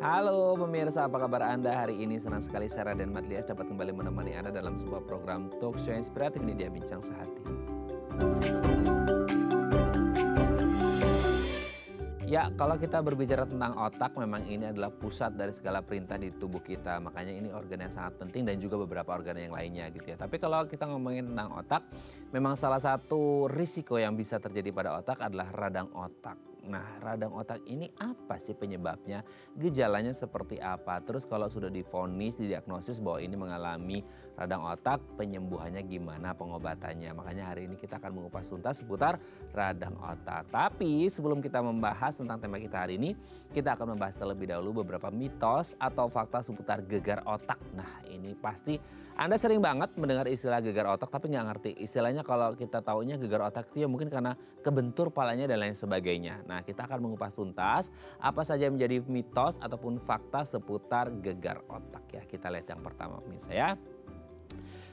Halo pemirsa, apa kabar Anda hari ini? Senang sekali Sarah dan Matlias dapat kembali menemani Anda dalam sebuah program talk show inspiratif ini dia Bincang Sehati. Ya, kalau kita berbicara tentang otak, memang ini adalah pusat dari segala perintah di tubuh kita. Makanya ini organ yang sangat penting dan juga beberapa organ yang lainnya gitu ya. Tapi kalau kita ngomongin tentang otak, memang salah satu risiko yang bisa terjadi pada otak adalah radang otak. Nah, radang otak ini apa sih penyebabnya? Gejalanya seperti apa? Terus kalau sudah divonis, didiagnosis bahwa ini mengalami radang otak, penyembuhannya gimana, pengobatannya? Makanya hari ini kita akan mengupas tuntas seputar radang otak. Tapi sebelum kita membahas tentang tema kita hari ini, kita akan membahas terlebih dahulu beberapa mitos atau fakta seputar gegar otak. Nah, ini pasti Anda sering banget mendengar istilah gegar otak tapi nggak ngerti. Istilahnya kalau kita taunya gegar otak itu ya mungkin karena kebentur palanya dan lain sebagainya. Nah, kita akan mengupas tuntas apa saja yang menjadi mitos ataupun fakta seputar gegar otak ya. Kita lihat yang pertama pemirsa ya.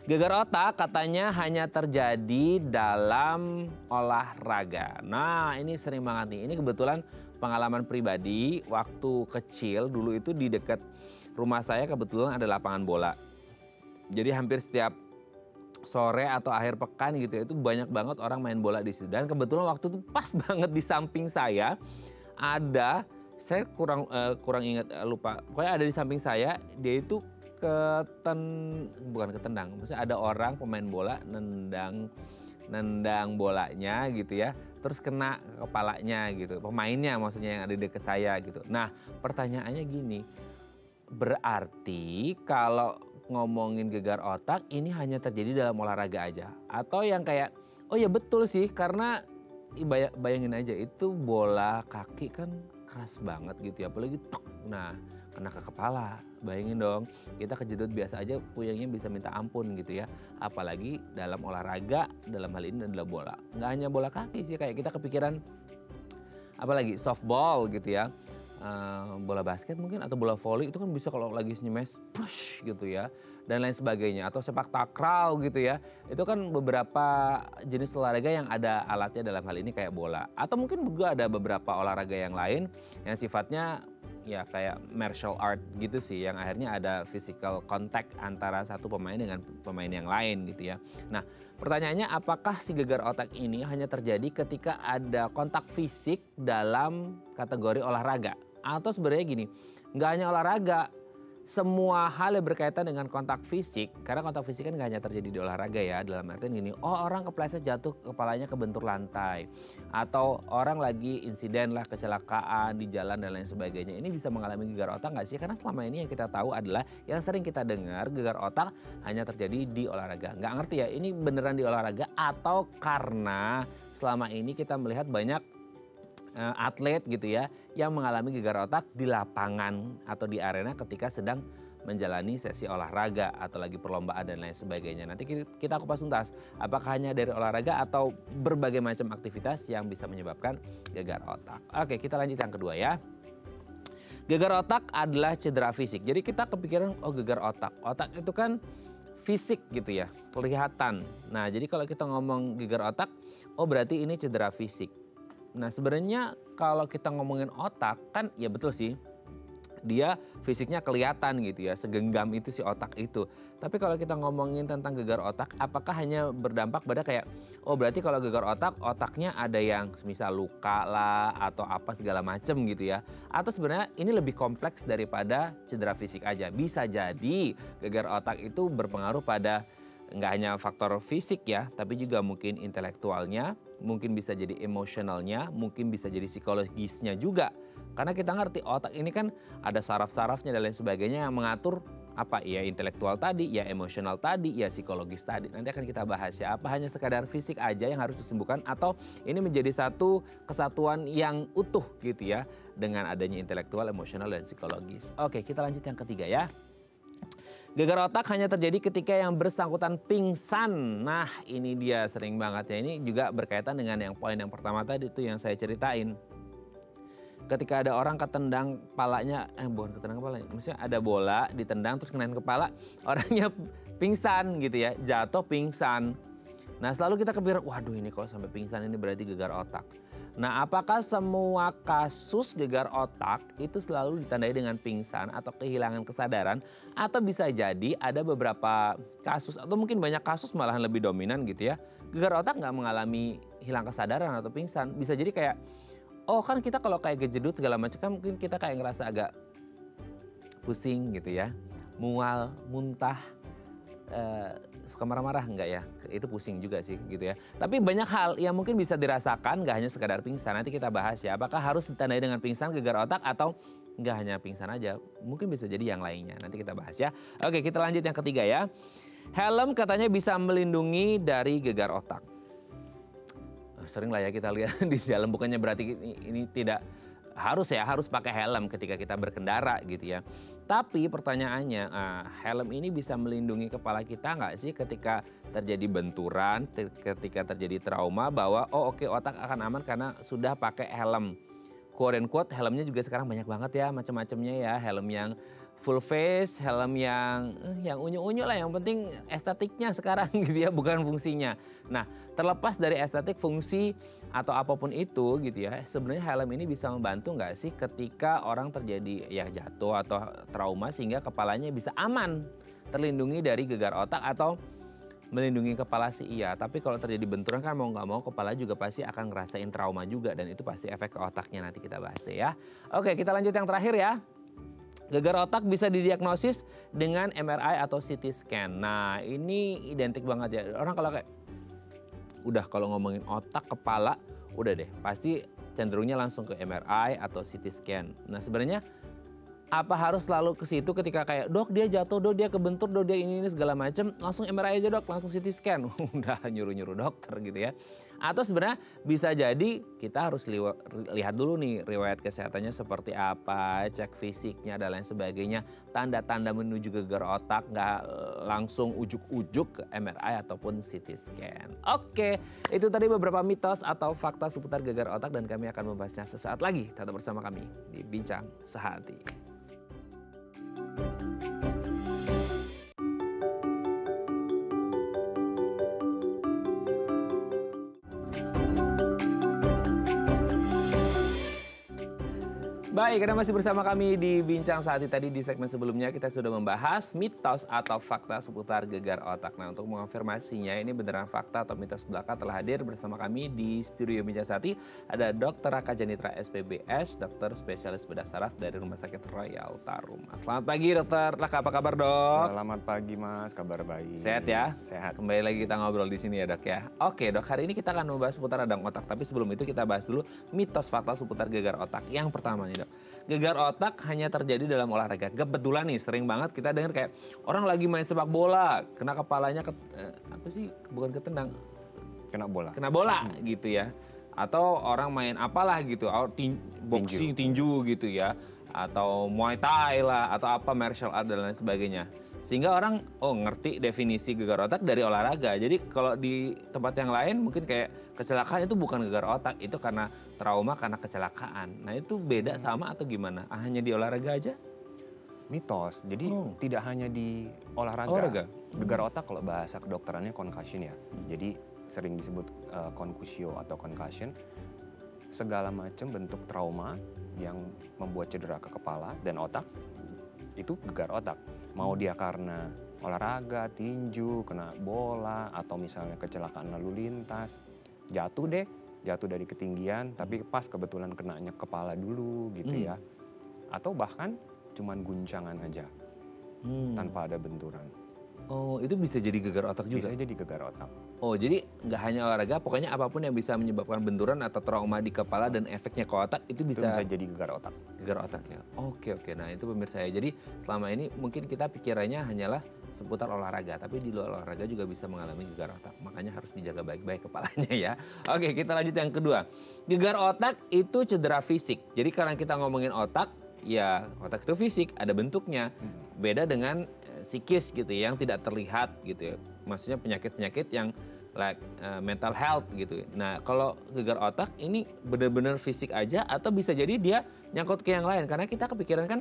Gegar otak katanya hanya terjadi dalam olahraga. Nah, ini sering banget nih. Ini kebetulan pengalaman pribadi waktu kecil dulu itu di dekat rumah saya kebetulan ada lapangan bola. Jadi hampir setiap sore atau akhir pekan gitu ya, itu banyak banget orang main bola di situ. Dan kebetulan waktu itu pas banget di samping saya ada, saya kurang ingat lupa. Pokoknya ada di samping saya, dia itu bukan ketendang, maksudnya ada orang pemain bola nendang bolanya gitu ya, terus kena ke kepalanya gitu, pemainnya maksudnya yang ada di dekat saya gitu. Nah pertanyaannya gini, berarti kalau ngomongin gegar otak ini hanya terjadi dalam olahraga aja? Atau yang kayak, oh ya betul sih karena bayangin aja itu bola kaki kan keras banget gitu ya, apalagi tok, nah kena ke kepala. Bayangin dong, kita kejedot biasa aja puyengnya bisa minta ampun gitu ya. Apalagi dalam olahraga, dalam hal ini adalah bola. Nggak hanya bola kaki sih, kayak kita kepikiran apalagi softball gitu ya. Bola basket mungkin atau bola voli itu kan bisa kalau lagi nyemes push gitu ya dan lain sebagainya, atau sepak takraw gitu ya, itu kan beberapa jenis olahraga yang ada alatnya dalam hal ini kayak bola, atau mungkin juga ada beberapa olahraga yang lain yang sifatnya ya kayak martial art gitu sih, yang akhirnya ada physical contact antara satu pemain dengan pemain yang lain gitu ya. Nah pertanyaannya, apakah si gegar otak ini hanya terjadi ketika ada kontak fisik dalam kategori olahraga? Atau sebenarnya gini, nggak hanya olahraga, semua hal yang berkaitan dengan kontak fisik, karena kontak fisik kan nggak hanya terjadi di olahraga ya, dalam artian gini, oh orang kepleset jatuh kepalanya kebentur lantai, atau orang lagi insiden lah kecelakaan di jalan dan lain sebagainya, ini bisa mengalami gegar otak nggak sih? Karena selama ini yang kita tahu adalah yang sering kita dengar gegar otak hanya terjadi di olahraga. Nggak ngerti ya, ini beneran di olahraga atau karena selama ini kita melihat banyak atlet gitu ya yang mengalami gegar otak di lapangan atau di arena ketika sedang menjalani sesi olahraga atau lagi perlombaan dan lain sebagainya. Nanti kita kupas tuntas apakah hanya dari olahraga atau berbagai macam aktivitas yang bisa menyebabkan gegar otak. Oke, kita lanjut yang kedua ya. Gegar otak adalah cedera fisik. Jadi kita kepikiran oh gegar otak. Otak itu kan fisik gitu ya, kelihatan. Nah, jadi kalau kita ngomong gegar otak, oh berarti ini cedera fisik. Nah sebenarnya kalau kita ngomongin otak kan ya betul sih, dia fisiknya kelihatan gitu ya, segenggam itu si otak itu. Tapi kalau kita ngomongin tentang gegar otak, apakah hanya berdampak pada kayak, oh berarti kalau gegar otak, otaknya ada yang misal luka lah atau apa segala macem gitu ya. Atau sebenarnya ini lebih kompleks daripada cedera fisik aja. Bisa jadi gegar otak itu berpengaruh pada nggak hanya faktor fisik ya, tapi juga mungkin intelektualnya, mungkin bisa jadi emosionalnya, mungkin bisa jadi psikologisnya juga. Karena kita ngerti otak ini kan ada saraf-sarafnya dan lain sebagainya yang mengatur apa ya, intelektual tadi, ya emosional tadi, ya psikologis tadi. Nanti akan kita bahas ya, apa hanya sekadar fisik aja yang harus disembuhkan atau ini menjadi satu kesatuan yang utuh gitu ya dengan adanya intelektual, emosional, dan psikologis. Oke, kita lanjut yang ketiga ya. Gegar otak hanya terjadi ketika yang bersangkutan pingsan. Nah ini dia sering banget ya. Ini juga berkaitan dengan yang poin yang pertama tadi itu yang saya ceritain. Ketika ada orang ketendang kepalanya, bukan ketendang kepalanya, maksudnya ada bola ditendang terus kenain kepala, orangnya pingsan gitu ya, jatuh pingsan. Nah selalu kita kepikiran, waduh ini kalau sampai pingsan ini berarti gegar otak. Nah, apakah semua kasus gegar otak itu selalu ditandai dengan pingsan atau kehilangan kesadaran? Atau bisa jadi ada beberapa kasus atau mungkin banyak kasus malahan lebih dominan gitu ya. Gegar otak nggak mengalami hilang kesadaran atau pingsan. Bisa jadi kayak, oh kan kita kalau kayak kejedut segala macam kan mungkin kita kayak ngerasa agak pusing gitu ya. Mual, muntah, suka marah-marah enggak ya? Itu pusing juga sih gitu ya. Tapi banyak hal yang mungkin bisa dirasakan nggak hanya sekedar pingsan. Nanti kita bahas ya. Apakah harus ditandai dengan pingsan gegar otak atau nggak hanya pingsan aja? Mungkin bisa jadi yang lainnya. Nanti kita bahas ya. Oke, kita lanjut yang ketiga ya. Helm katanya bisa melindungi dari gegar otak. Sering lah ya kita lihat di jalan, bukannya berarti ini tidak harus pakai helm ketika kita berkendara gitu ya. Tapi pertanyaannya, helm ini bisa melindungi kepala kita nggak sih ketika terjadi benturan, ketika terjadi trauma bahwa oke, otak akan aman karena sudah pakai helm. Quote and quote, helmnya juga sekarang banyak banget ya macam-macamnya ya. Helm yang full face, helm yang unyu-unyu lah, yang penting estetiknya sekarang gitu ya, bukan fungsinya. Nah, terlepas dari estetik, fungsi atau apapun itu gitu ya, sebenarnya helm ini bisa membantu nggak sih ketika orang terjadi ya jatuh atau trauma sehingga kepalanya bisa aman, terlindungi dari gegar otak atau melindungi kepala sih iya. Tapi kalau terjadi benturan kan mau nggak mau kepala juga pasti akan ngerasain trauma juga dan itu pasti efek ke otaknya, nanti kita bahas deh ya. Oke, kita lanjut yang terakhir ya. Gegar otak bisa didiagnosis dengan MRI atau CT scan. Nah, ini identik banget ya. Orang kalau kayak udah kalau ngomongin otak, kepala, udah deh pasti cenderungnya langsung ke MRI atau CT scan. Nah, sebenarnya apa harus selalu ke situ ketika kayak dok dia jatuh, dok dia kebentur, dok dia ini segala macam, langsung MRI aja dok, langsung CT scan. Udah nyuruh-nyuruh dokter gitu ya. Atau sebenarnya bisa jadi kita harus lihat dulu nih riwayat kesehatannya seperti apa, cek fisiknya dan lain sebagainya. Tanda-tanda menuju gegar otak, nggak langsung ujuk-ujuk ke MRI ataupun CT scan. Oke, itu tadi beberapa mitos atau fakta seputar gegar otak dan kami akan membahasnya sesaat lagi. Tetap bersama kami di Bincang Sehati. Baik, Anda masih bersama kami di Bincang Sehati. Tadi di segmen sebelumnya kita sudah membahas mitos atau fakta seputar gegar otak. Nah, untuk mengonfirmasinya ini beneran fakta atau mitos belaka telah hadir bersama kami di studio Bincang Sehati. Ada Dr. Raka Janitra SPBS, dokter spesialis bedah saraf dari Rumah Sakit Royal Taruma. Selamat pagi Dokter Raka, apa kabar Dok? Selamat pagi Mas, kabar baik. Sehat ya? Sehat. Kembali lagi kita ngobrol di sini ya Dok ya. Oke Dok, hari ini kita akan membahas seputar radang otak. Tapi sebelum itu kita bahas dulu mitos fakta seputar gegar otak. Yang pertama nih Dok. Gegar otak hanya terjadi dalam olahraga. Kebetulan nih sering banget kita dengar kayak orang lagi main sepak bola, kena kepalanya bukan ketendang, kena bola gitu ya. Atau orang main apalah gitu, boxing tinju gitu ya, atau muay thai lah, atau apa martial art dan lain sebagainya. Sehingga orang ngerti definisi gegar otak dari olahraga. Jadi kalau di tempat yang lain mungkin kayak kecelakaan itu bukan gegar otak, itu karena trauma karena kecelakaan. Nah itu beda sama atau gimana? Hanya di olahraga aja? Mitos, jadi tidak hanya di olahraga. Gegar otak kalau bahasa kedokterannya concussion ya. Jadi sering disebut concussio atau concussion. Segala macam bentuk trauma yang membuat cedera ke kepala dan otak, itu gegar otak. Mau dia karena olahraga, tinju, kena bola, atau misalnya kecelakaan lalu lintas, jatuh dari ketinggian, tapi pas kebetulan kenanya kepala dulu gitu ya. Atau bahkan cuman guncangan aja, tanpa ada benturan. Oh, itu bisa jadi gegar otak juga? Bisa jadi gegar otak. Oh, jadi nggak hanya olahraga, pokoknya apapun yang bisa menyebabkan benturan atau trauma di kepala dan efeknya ke otak itu bisa jadi gegar otak. Gegar otak ya. Oke. Nah itu pemirsa ya. Jadi selama ini mungkin kita pikirannya hanyalah seputar olahraga, tapi di luar olahraga juga bisa mengalami gegar otak. Makanya harus dijaga baik-baik kepalanya ya. Oke, kita lanjut yang kedua. Gegar otak itu cedera fisik. Jadi karena kita ngomongin otak, ya otak itu fisik, ada bentuknya. Beda dengan psikis gitu yang tidak terlihat gitu ya. Maksudnya penyakit-penyakit yang like mental health gitu. Nah, kalau gegar otak ini benar-benar fisik aja atau bisa jadi dia nyangkut ke yang lain, karena kita kepikiran kan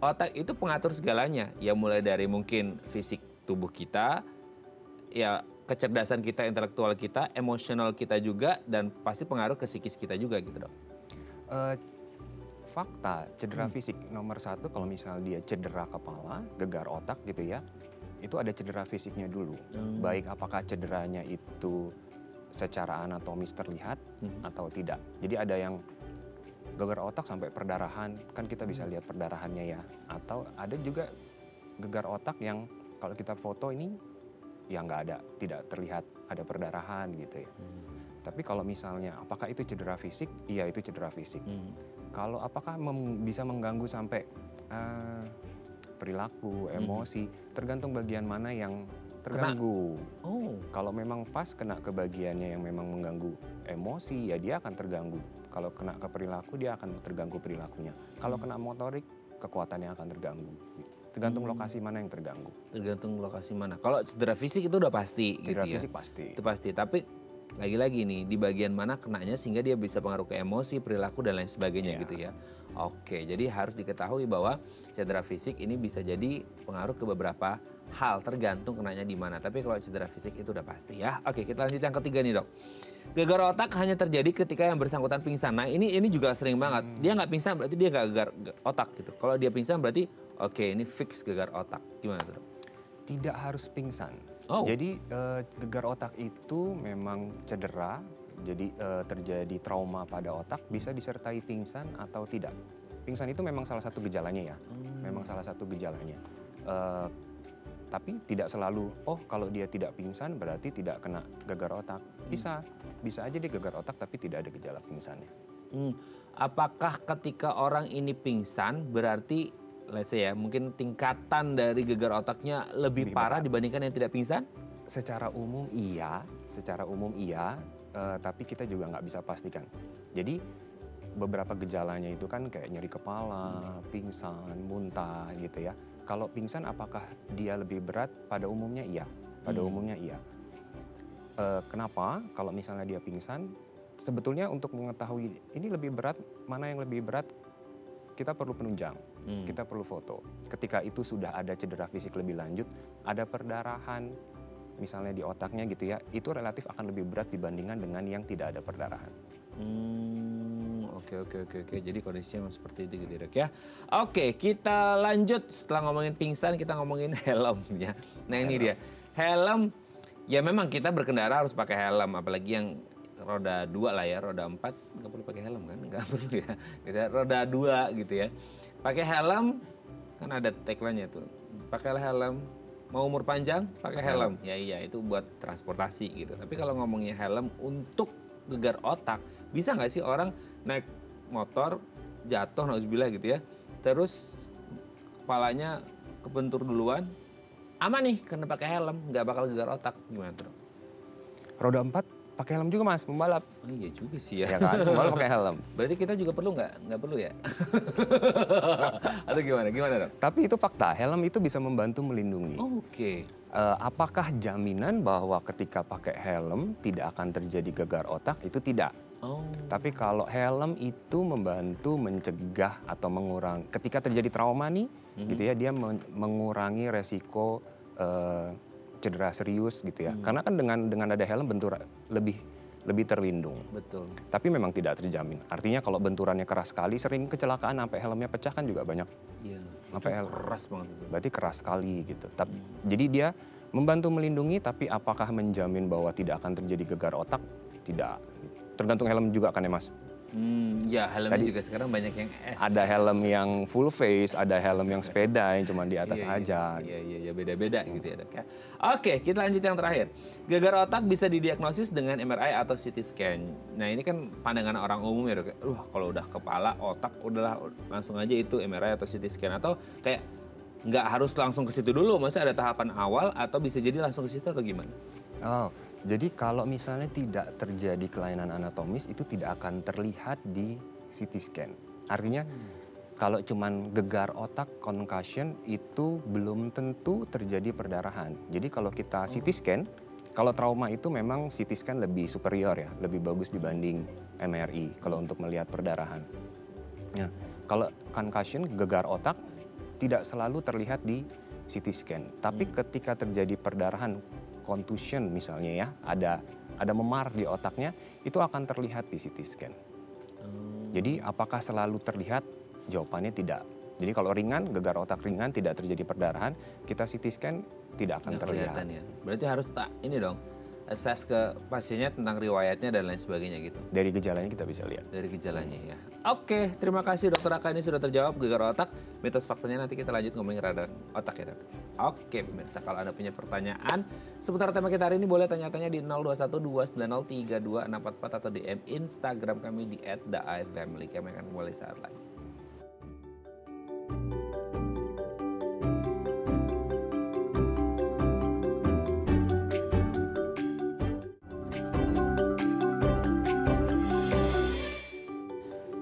otak itu pengatur segalanya. Ya mulai dari mungkin fisik tubuh kita, ya kecerdasan kita, intelektual kita, emosional kita juga, dan pasti pengaruh ke psikis kita juga gitu dok. Fakta cedera fisik nomor satu kalau misalnya dia cedera kepala, gegar otak gitu ya, itu ada cedera fisiknya dulu. Baik apakah cederanya itu secara anatomis terlihat atau tidak. Jadi ada yang gegar otak sampai perdarahan, kan kita bisa lihat perdarahannya ya. Atau ada juga gegar otak yang kalau kita foto ini ya nggak ada, tidak terlihat ada perdarahan gitu ya. Tapi kalau misalnya apakah itu cedera fisik? Iya itu cedera fisik. Kalau apakah bisa mengganggu sampai perilaku, emosi, tergantung bagian mana yang terganggu. Kalau memang pas kena ke bagiannya yang memang mengganggu emosi, ya dia akan terganggu. Kalau kena ke perilaku, dia akan terganggu perilakunya. Kalau kena motorik, kekuatannya akan terganggu. Tergantung lokasi mana yang terganggu. Tergantung lokasi mana. Kalau cedera fisik itu udah pasti gitu ya. Cedera fisik pasti. Itu pasti, tapi lagi-lagi nih di bagian mana kenanya sehingga dia bisa pengaruh ke emosi, perilaku dan lain sebagainya gitu ya. Oke, jadi harus diketahui bahwa cedera fisik ini bisa jadi pengaruh ke beberapa hal tergantung kenanya di mana. Tapi kalau cedera fisik itu udah pasti ya. Oke, kita lanjut yang ketiga nih dok. Gegar otak hanya terjadi ketika yang bersangkutan pingsan. Nah ini juga sering banget. Dia nggak pingsan berarti dia nggak gegar otak gitu. Kalau dia pingsan berarti oke, ini fix gegar otak. Gimana tuh dok? Tidak harus pingsan. Jadi gegar otak itu memang cedera, jadi terjadi trauma pada otak, bisa disertai pingsan atau tidak. Pingsan itu memang salah satu gejalanya ya, memang salah satu gejalanya. Tapi tidak selalu, kalau dia tidak pingsan berarti tidak kena gegar otak. Bisa aja dia gegar otak tapi tidak ada gejala pingsannya. Apakah ketika orang ini pingsan berarti let's say ya, mungkin tingkatan dari gegar otaknya lebih parah dibandingkan yang tidak pingsan? Secara umum iya, tapi kita juga nggak bisa pastikan. Jadi beberapa gejalanya itu kan kayak nyeri kepala, pingsan, muntah gitu ya. Kalau pingsan apakah dia lebih berat? Pada umumnya iya, Kenapa? Kalau misalnya dia pingsan, sebetulnya untuk mengetahui ini lebih berat, mana yang lebih berat, kita perlu penunjang, kita perlu foto. Ketika itu sudah ada cedera fisik lebih lanjut, ada perdarahan, misalnya di otaknya gitu ya, itu relatif akan lebih berat dibandingkan dengan yang tidak ada perdarahan. Oke. Jadi kondisinya memang seperti itu gitu dok ya. Oke, kita lanjut setelah ngomongin pingsan, kita ngomongin helmnya. Nah ini dia, helm, ya memang kita berkendara harus pakai helm, apalagi yang roda 2 lah ya, roda 4 nggak perlu pakai helm kan, nggak perlu ya, gitu ya. Roda 2 gitu ya, pakai helm kan ada tagline-nya tuh, pakailah helm, mau umur panjang pakai helm. Ya iya itu buat transportasi gitu. Tapi kalau ngomongnya helm untuk gegar otak, bisa nggak sih orang naik motor jatuh nauzubillah gitu ya, terus kepalanya kebentur duluan, aman nih karena pakai helm, nggak bakal gegar otak, gimana tuh? Roda 4 pakai helm juga mas, pembalap. Oh iya juga sih ya. Ya kan, pembalap pakai helm. Berarti kita juga perlu nggak? Nggak perlu ya? Atau gimana dok? Tapi itu fakta, helm itu bisa membantu melindungi. Oke. Apakah jaminan bahwa ketika pakai helm tidak akan terjadi gegar otak? Itu tidak. Tapi kalau helm itu membantu mencegah atau mengurangi, ketika terjadi trauma nih, gitu ya, dia mengurangi resiko cedera serius gitu ya. Karena kan dengan ada helm benturan lebih terlindung. Betul. Tapi memang tidak terjamin. Artinya kalau benturannya keras sekali, sering kecelakaan sampai helmnya pecah kan juga banyak. Iya. Sampai keras banget itu. Berarti keras sekali gitu. Jadi dia membantu melindungi, tapi apakah menjamin bahwa tidak akan terjadi gegar otak? Tidak. Tergantung helm juga kan ya mas? Ya helmnya juga sekarang banyak yang S. Ada helm yang full face, ada helm yang sepeda yang cuma di atas aja. Iya, beda-beda gitu ya dok ya. Oke, kita lanjut yang terakhir. Gegar otak bisa didiagnosis dengan MRI atau CT scan. Nah ini kan pandangan orang umum ya dok. Kalau udah kepala, otak, udahlah langsung aja itu MRI atau CT scan. Atau kayak nggak harus langsung ke situ dulu, maksudnya ada tahapan awal atau bisa jadi langsung ke situ atau gimana? Jadi kalau misalnya tidak terjadi kelainan anatomis itu tidak akan terlihat di CT scan. Artinya kalau cuman gegar otak concussion itu belum tentu terjadi perdarahan. Jadi kalau kita CT scan, kalau trauma itu memang CT scan lebih superior ya, lebih bagus dibanding MRI kalau untuk melihat perdarahan. Nah, kalau concussion gegar otak tidak selalu terlihat di CT scan, tapi ketika terjadi perdarahan contusion misalnya ya, ada memar di otaknya, itu akan terlihat di CT scan. Jadi apakah selalu terlihat? Jawabannya tidak. Jadi kalau ringan, gegar otak ringan, tidak terjadi perdarahan, kita CT scan tidak akan terlihat. Ya. Berarti harus ini dong, assess ke pasiennya tentang riwayatnya dan lain sebagainya gitu. Dari gejalanya kita bisa lihat. Dari gejalanya ya. Oke, terima kasih Dokter Aka, ini sudah terjawab gegar otak. Mitos faktanya nanti kita lanjut ngomongin radang otak ya, Dok. Oke pemirsa, kalau Anda punya pertanyaan seputar tema kita hari ini boleh tanya-tanya di 0212903244 atau DM Instagram kami di @theifamily. Kami akan kembali saat lagi.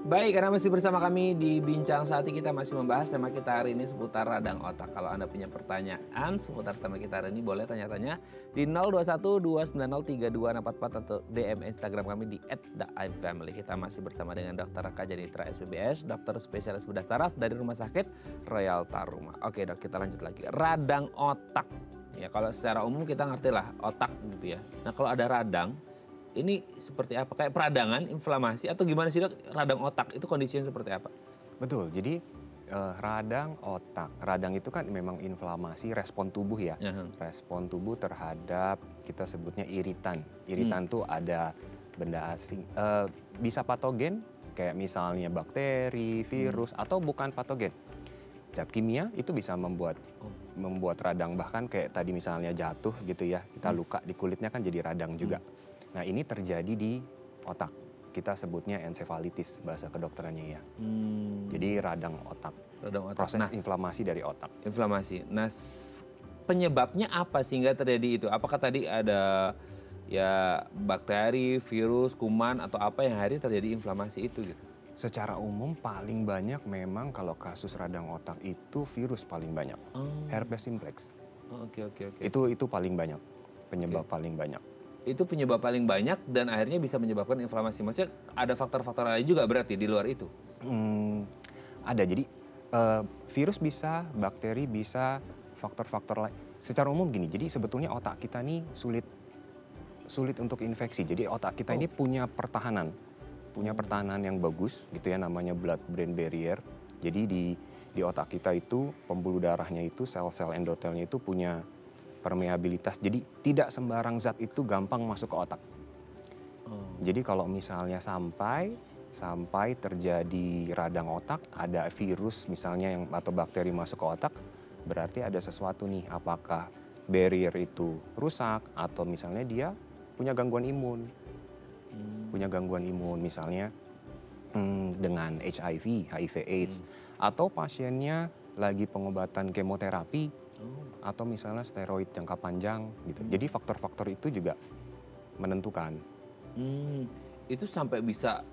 Baik, karena masih bersama kami di Bincang Saat Ini, kita masih membahas tema kita hari ini seputar radang otak. Kalau Anda punya pertanyaan seputar tema kita hari ini boleh tanya-tanya di 0212903244 atau DM Instagram kami di @theifamily. Kita masih bersama dengan Dr. Aka Janitra SPBS, dokter spesialis bedah saraf dari Rumah Sakit Royal Taruma. Oke Dok, kita lanjut lagi. Radang otak. Ya kalau secara umum kita ngerti lah otak gitu ya. Nah kalau ada radang, ini seperti apa? Kayak peradangan, inflamasi atau gimana sih Dok? Radang otak itu kondisinya seperti apa? Betul, jadi radang otak. Radang itu kan memang inflamasi respon tubuh ya. Respon tubuh terhadap kita sebutnya iritan. Iritan tuh ada benda asing. Bisa patogen kayak misalnya bakteri, virus atau bukan patogen. Zat kimia itu bisa membuat radang, bahkan kayak tadi misalnya jatuh gitu ya. Kita luka di kulitnya kan jadi radang juga. Nah ini terjadi di otak, kita sebutnya encephalitis bahasa kedokterannya ya. Jadi radang otak, proses inflamasi dari otak. Inflamasi, nah penyebabnya apa sehingga terjadi itu? Apakah tadi ada ya bakteri, virus, kuman atau apa yang akhirnya terjadi inflamasi itu gitu? Secara umum paling banyak memang kalau kasus radang otak itu virus paling banyak, herpes simplex. Oke. Itu paling banyak, penyebab paling banyak. Itu penyebab paling banyak dan akhirnya bisa menyebabkan inflamasi. Maksudnya ada faktor-faktor lain juga berarti di luar itu? Ada, jadi virus bisa, bakteri bisa, faktor-faktor lain. Secara umum gini, jadi sebetulnya otak kita nih sulit untuk infeksi. Jadi otak kita ini punya pertahanan yang bagus gitu ya, namanya blood-brain barrier. Jadi di otak kita itu pembuluh darahnya itu, sel-sel endotelnya itu punya permeabilitas, jadi tidak sembarang zat itu gampang masuk ke otak. Jadi kalau misalnya sampai terjadi radang otak, ada virus misalnya atau bakteri masuk ke otak, berarti ada sesuatu nih, apakah barrier itu rusak atau misalnya dia punya gangguan imun. Punya gangguan imun misalnya dengan HIV AIDS, atau pasiennya lagi pengobatan kemoterapi, atau misalnya steroid jangka panjang gitu. Jadi faktor-faktor itu juga menentukan. Itu sampai bisa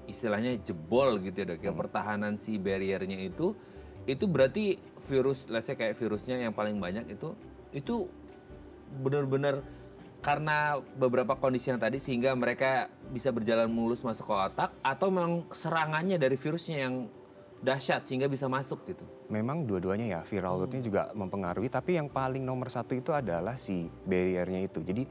istilahnya jebol gitu ya Dok. Ya pertahanan si barriernya itu berarti virus, let's say kayak virusnya yang paling banyak itu benar-benar karena beberapa kondisi yang tadi sehingga mereka bisa berjalan mulus masuk ke otak, atau memang serangannya dari virusnya yang dahsyat sehingga bisa masuk gitu? Memang dua-duanya ya, viral loadnya juga mempengaruhi, tapi yang paling nomor satu itu adalah si barriernya itu. Jadi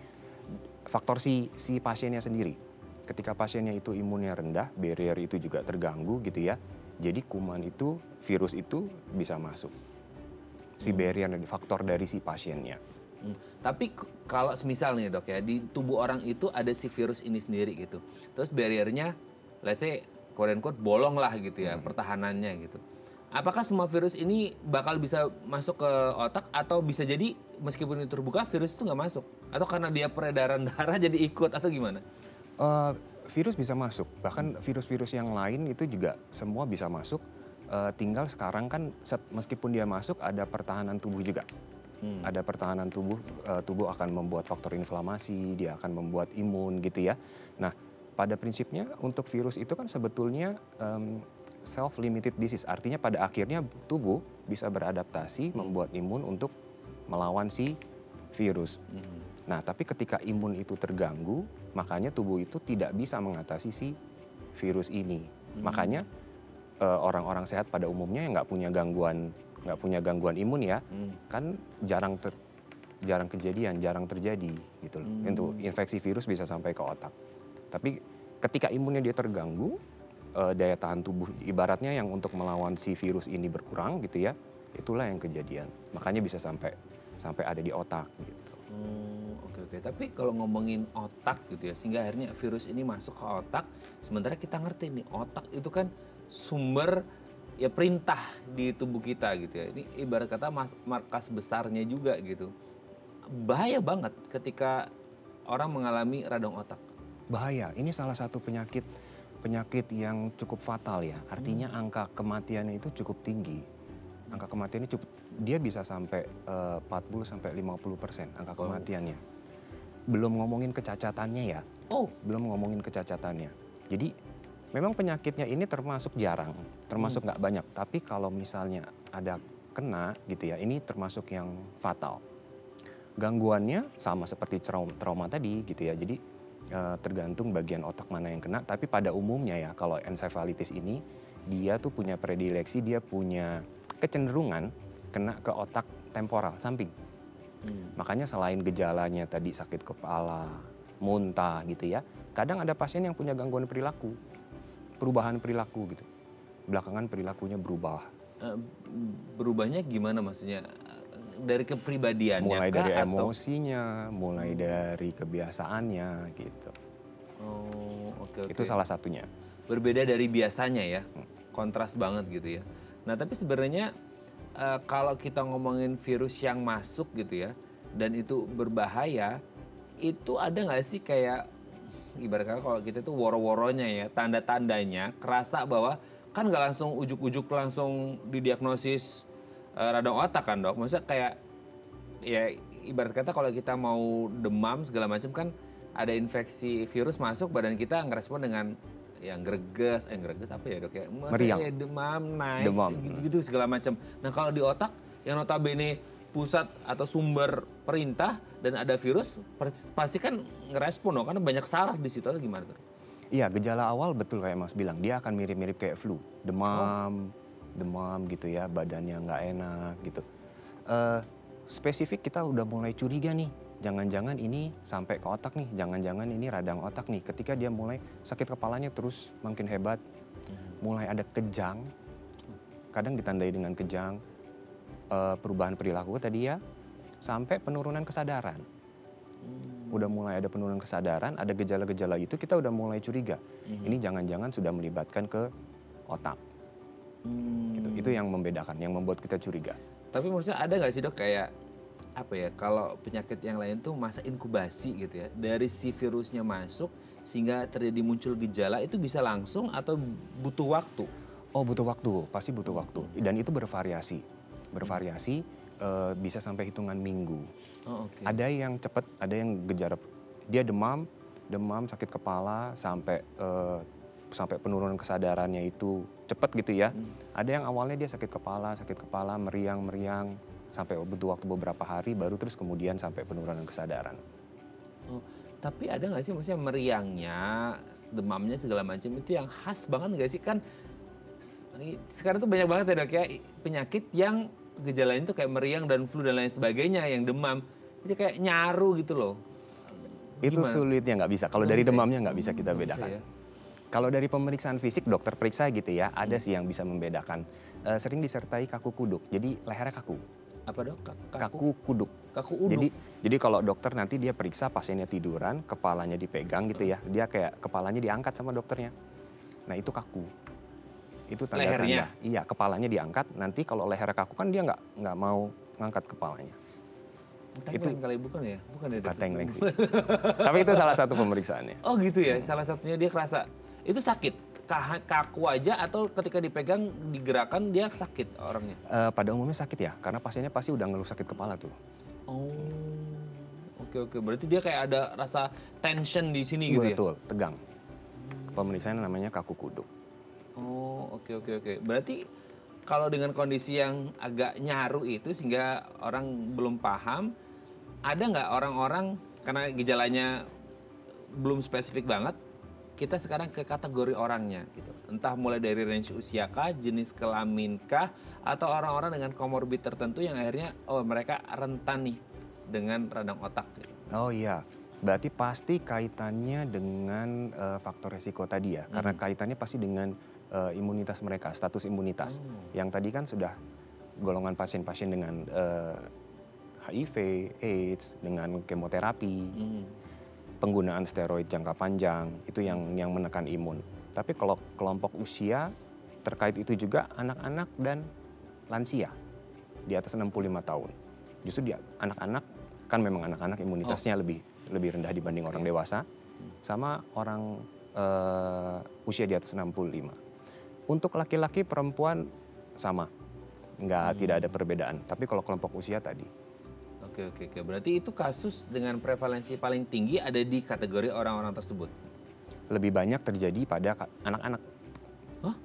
faktor si pasiennya sendiri. Ketika pasiennya itu imunnya rendah, barrier itu juga terganggu gitu ya. Jadi kuman itu, virus itu bisa masuk. Si barrier, faktor dari si pasiennya. Tapi kalau misal nih Dok ya, di tubuh orang itu ada si virus ini sendiri gitu. Terus barriernya, let's say quote unquote bolong lah gitu ya, pertahanannya gitu. Apakah semua virus ini bakal bisa masuk ke otak, atau bisa jadi meskipun itu terbuka virus itu nggak masuk? Atau karena dia peredaran darah jadi ikut, atau gimana? Virus bisa masuk, bahkan virus-virus yang lain itu juga semua bisa masuk. Tinggal sekarang kan meskipun dia masuk ada pertahanan tubuh juga. Ada pertahanan tubuh, tubuh akan membuat faktor inflamasi, dia akan membuat imun gitu ya. Nah, pada prinsipnya untuk virus itu kan sebetulnya self-limited disease, artinya pada akhirnya tubuh bisa beradaptasi membuat imun untuk melawan si virus. Nah tapi ketika imun itu terganggu, makanya tubuh itu tidak bisa mengatasi si virus ini. Makanya orang-orang sehat pada umumnya yang nggak punya gangguan imun ya, kan jarang jarang kejadian, jarang terjadi gitu loh. Untuk infeksi virus bisa sampai ke otak. Tapi ketika imunnya dia terganggu, daya tahan tubuh ibaratnya yang untuk melawan si virus ini berkurang gitu ya, itulah yang kejadian. Makanya bisa sampai ada di otak gitu. Oke. Tapi kalau ngomongin otak gitu ya, sehingga akhirnya virus ini masuk ke otak, sementara kita ngerti nih otak itu kan sumber ya perintah di tubuh kita gitu ya. Ini ibarat kata markas besarnya juga gitu. Bahaya banget ketika orang mengalami radang otak. Bahaya, ini salah satu penyakit yang cukup fatal ya. Artinya angka kematiannya itu cukup tinggi. Angka kematiannya dia bisa sampai 40-50% angka kematiannya. Belum ngomongin kecacatannya ya. Belum ngomongin kecacatannya. Jadi memang penyakitnya ini termasuk jarang, termasuk nggak banyak. Tapi kalau misalnya ada kena gitu ya, ini termasuk yang fatal. Gangguannya sama seperti trauma tadi gitu ya. Jadi tergantung bagian otak mana yang kena. Tapi pada umumnya ya kalau ensefalitis ini dia tuh punya predileksi, dia punya kecenderungan kena ke otak temporal samping. Makanya selain gejalanya tadi sakit kepala, muntah gitu ya, kadang ada pasien yang punya gangguan perilaku, perubahan perilaku gitu. Belakangan perilakunya berubah. Berubahnya gimana maksudnya? Dari kepribadiannya mulai dari emosinya, mulai dari kebiasaannya gitu. Oke. Itu salah satunya. Berbeda dari biasanya ya, kontras banget gitu ya. Nah tapi sebenarnya kalau kita ngomongin virus yang masuk gitu ya, dan itu berbahaya, itu ada nggak sih kayak ibaratnya kalau kita tuh woro-woronya ya, tanda-tandanya kerasa bahwa kan nggak langsung ujuk-ujuk langsung didiagnosis radang otak kan dok? Maksudnya kayak ya ibarat kata kalau kita mau demam segala macam kan ada infeksi virus masuk badan kita ngerespon dengan yang greges apa ya dok ya? Meriang. Ya demam naik gitu segala macam. Nah kalau di otak yang notabene pusat atau sumber perintah dan ada virus pasti kan ngerespon dong karena banyak saraf di situ atau gimana tuh? Iya, gejala awal betul kayak Mas bilang, dia akan mirip-mirip kayak flu, demam gitu ya, badannya nggak enak gitu. Spesifik kita udah mulai curiga nih, jangan-jangan ini sampai ke otak nih, jangan-jangan ini radang otak nih. Ketika dia mulai sakit kepalanya terus makin hebat, mulai ada kejang, kadang ditandai dengan kejang, perubahan perilaku tadi ya, sampai penurunan kesadaran. Udah mulai ada penurunan kesadaran, ada gejala-gejala itu kita udah mulai curiga. Ini jangan-jangan sudah melibatkan ke otak. Gitu. Itu yang membedakan, yang membuat kita curiga. Tapi maksudnya ada nggak sih dok kayak apa ya, kalau penyakit yang lain tuh masa inkubasi gitu ya, dari si virusnya masuk sehingga terjadi muncul gejala itu bisa langsung atau butuh waktu? Oh butuh waktu, pasti butuh waktu. Dan itu bervariasi, bisa sampai hitungan minggu. Ada yang cepat, ada yang gejala dia demam sakit kepala sampai penurunan kesadarannya itu cepat gitu ya. Ada yang awalnya dia sakit kepala meriang sampai butuh waktu beberapa hari baru terus kemudian sampai penurunan kesadaran. Tapi ada nggak sih maksudnya meriangnya, demamnya segala macam itu yang khas banget nggak sih? Kan sekarang tuh banyak banget ya dok ya penyakit yang gejalanya tuh kayak meriang dan flu dan lain sebagainya, yang demam jadi kayak nyaru gitu loh. Itu sulitnya nggak bisa. Kalau dari demamnya nggak bisa kita bedakan. Ya? Kalau dari pemeriksaan fisik dokter periksa gitu ya, ada sih yang bisa membedakan. Sering disertai kaku kuduk, jadi lehernya kaku. Apa dok? Kaku kuduk. Kaku uduk. Jadi kalau dokter nanti dia periksa pasiennya tiduran, kepalanya dipegang gitu ya, dia kayak kepalanya diangkat sama dokternya. Nah itu kaku. Itu tanda-tanda. Lehernya? Iya, kepalanya diangkat. Nanti kalau lehernya kaku kan dia nggak mau ngangkat kepalanya. Itu kali bukan ya? Bukan ya dok? Sih. Tapi itu salah satu pemeriksaannya. Oh gitu ya, salah satunya dia kerasa. Itu sakit? Kaku aja atau ketika dipegang, digerakkan dia sakit orangnya? Pada umumnya sakit ya, karena pasiennya pasti udah ngeluh sakit kepala tuh. Oke. Berarti dia kayak ada rasa tension di sini gitu ya? Betul, tegang. Pemeriksaannya namanya kaku kuduk. Oke. Berarti kalau dengan kondisi yang agak nyaru itu sehingga orang belum paham, ada nggak orang-orang karena gejalanya belum spesifik banget, kita sekarang ke kategori orangnya gitu. Entah mulai dari range usia kah, jenis kelamin kah, atau orang-orang dengan komorbid tertentu yang akhirnya mereka rentan nih dengan radang otak? Oh iya, berarti pasti kaitannya dengan faktor resiko tadi ya, karena kaitannya pasti dengan imunitas mereka, status imunitas. Yang tadi kan sudah golongan pasien-pasien dengan HIV, AIDS, dengan kemoterapi, penggunaan steroid jangka panjang, itu yang menekan imun. Tapi kalau kelompok usia, terkait itu juga anak-anak dan lansia di atas 65 tahun. Justru anak-anak kan memang anak-anak imunitasnya lebih rendah dibanding orang dewasa, sama orang usia di atas 65. Untuk laki-laki perempuan sama, tidak ada perbedaan. Tapi kalau kelompok usia tadi. Oke. Berarti itu kasus dengan prevalensi paling tinggi ada di kategori orang-orang tersebut? Lebih banyak terjadi pada anak-anak. Hah?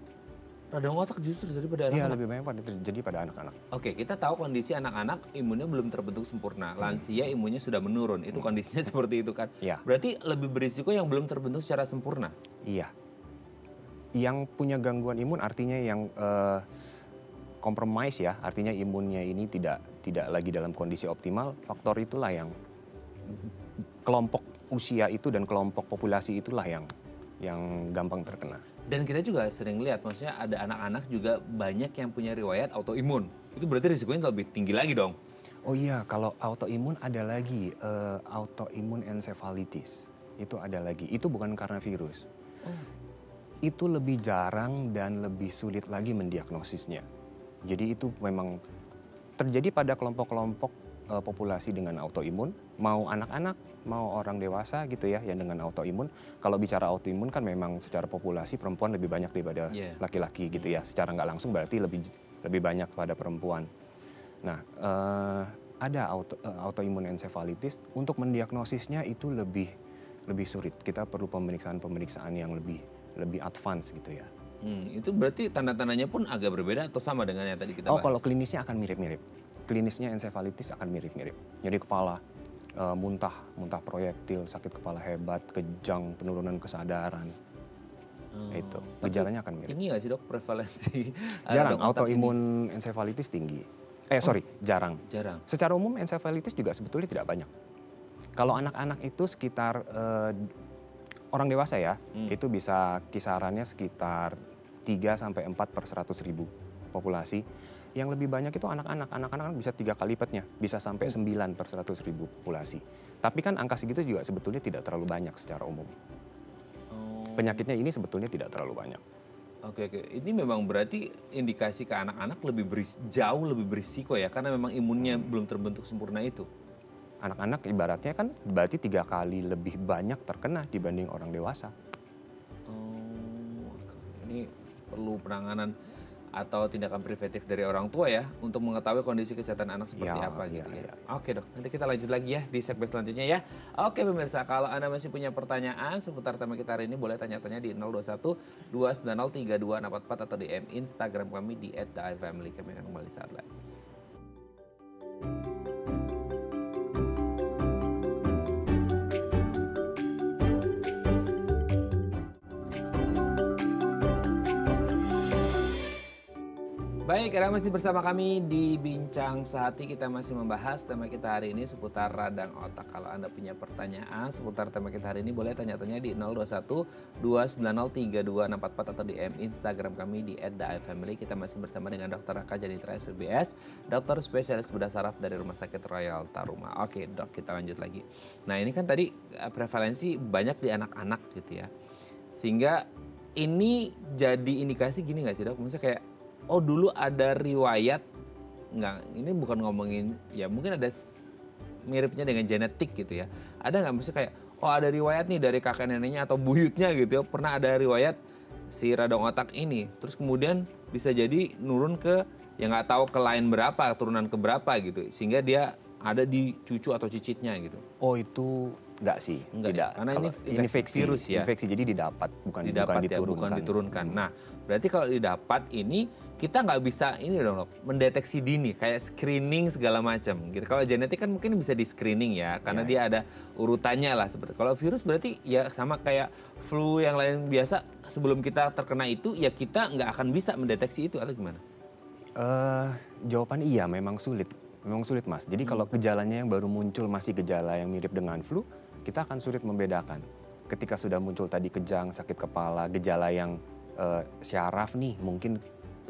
Radang otak justru terjadi pada anak-anak? Iya, lebih banyak terjadi pada anak-anak. Oke, kita tahu kondisi anak-anak imunnya belum terbentuk sempurna. Lansia imunnya sudah menurun, itu kondisinya seperti itu kan? Iya. Berarti lebih berisiko yang belum terbentuk secara sempurna? Iya. Yang punya gangguan imun artinya yang compromise ya, artinya imunnya ini tidak lagi dalam kondisi optimal, faktor itulah yang kelompok usia itu dan kelompok populasi itulah yang gampang terkena. Dan kita juga sering lihat, maksudnya ada anak-anak juga banyak yang punya riwayat autoimun. Itu berarti risikonya lebih tinggi lagi dong? Oh iya, kalau autoimun ada lagi, autoimun encephalitis. Itu ada lagi, itu bukan karena virus. Itu lebih jarang dan lebih sulit lagi mendiagnosisnya. Jadi itu memang terjadi pada kelompok-kelompok populasi dengan autoimun, mau anak-anak, mau orang dewasa gitu ya yang dengan autoimun. Kalau bicara autoimun kan memang secara populasi perempuan lebih banyak daripada laki-laki gitu ya. Secara nggak langsung berarti lebih banyak pada perempuan. Nah, ada autoimun encephalitis. Untuk mendiagnosisnya itu lebih sulit. Kita perlu pemeriksaan yang lebih advance gitu ya. Itu berarti tanda-tandanya pun agak berbeda atau sama dengan yang tadi kita bahas? Kalau klinisnya akan mirip-mirip. Klinisnya encephalitis akan mirip-mirip. Jadi kepala muntah proyektil, sakit kepala hebat, kejang, penurunan kesadaran. Itu gejalanya akan mirip. Tinggi nggak sih dok prevalensi? Jarang, autoimun encephalitis tinggi. Jarang. Secara umum encephalitis juga sebetulnya tidak banyak. Kalau anak-anak itu sekitar orang dewasa ya, itu bisa kisarannya sekitar 3-4 per 100.000 populasi. Yang lebih banyak itu anak-anak. Anak-anak bisa 3 kali lipatnya, bisa sampai 9 per 100.000 populasi. Tapi kan angka segitu juga sebetulnya tidak terlalu banyak secara umum. Penyakitnya ini sebetulnya tidak terlalu banyak. Oke. Ini memang berarti indikasi ke anak-anak jauh lebih berisiko ya, karena memang imunnya belum terbentuk sempurna itu. Anak-anak ibaratnya kan berarti 3 kali lebih banyak terkena dibanding orang dewasa. Ini perlu penanganan atau tindakan preventif dari orang tua ya untuk mengetahui kondisi kesehatan anak seperti apa gitu ya. Oke dok, nanti kita lanjut lagi ya di segmen selanjutnya ya. Oke pemirsa, kalau Anda masih punya pertanyaan seputar tema kita hari ini boleh tanya-tanya di 021 290 3244 atau DM Instagram kami di @theifamily. Kami akan kembali saat lagi. Baik, Anda masih bersama kami di Bincang Sehati. Kita masih membahas tema kita hari ini seputar radang otak. Kalau Anda punya pertanyaan seputar tema kita hari ini boleh tanya-tanya di 021 290 3244 atau DM Instagram kami di @theifamily. Kita masih bersama dengan Dr. Raka Janitra SPBS, dokter spesialis bedah saraf dari Rumah Sakit Royal Taruma. Oke, Dok, kita lanjut lagi. Nah, ini kan tadi prevalensi banyak di anak-anak gitu ya. Sehingga ini jadi indikasi gini nggak sih, Dok? Maksudnya kayak dulu ada riwayat, ini bukan ngomongin, ya mungkin ada miripnya dengan genetik gitu ya. Ada nggak maksudnya kayak, ada riwayat nih dari kakek neneknya atau buyutnya gitu ya, pernah ada riwayat si radang otak ini. Terus kemudian bisa jadi nurun ke, ya nggak tahu ke lain berapa, turunan ke berapa gitu. Sehingga dia ada di cucu atau cicitnya gitu. Itu enggak sih, tidak. Karena ini infeksi virus ya. Infeksi jadi didapat, bukan diturunkan. Nah, berarti kalau didapat ini kita nggak bisa ini dong, mendeteksi dini kayak screening segala macam gitu. Kalau genetik kan mungkin bisa di screening ya, karena dia ada urutannya lah seperti. Kalau virus berarti ya sama kayak flu yang lain biasa, sebelum kita terkena itu ya kita nggak akan bisa mendeteksi itu atau gimana? Jawaban iya, memang sulit. Memang sulit Mas. Jadi kalau gejalanya yang baru muncul masih gejala yang mirip dengan flu, kita akan sulit membedakan. Ketika sudah muncul tadi kejang, sakit kepala, gejala yang syaraf nih, mungkin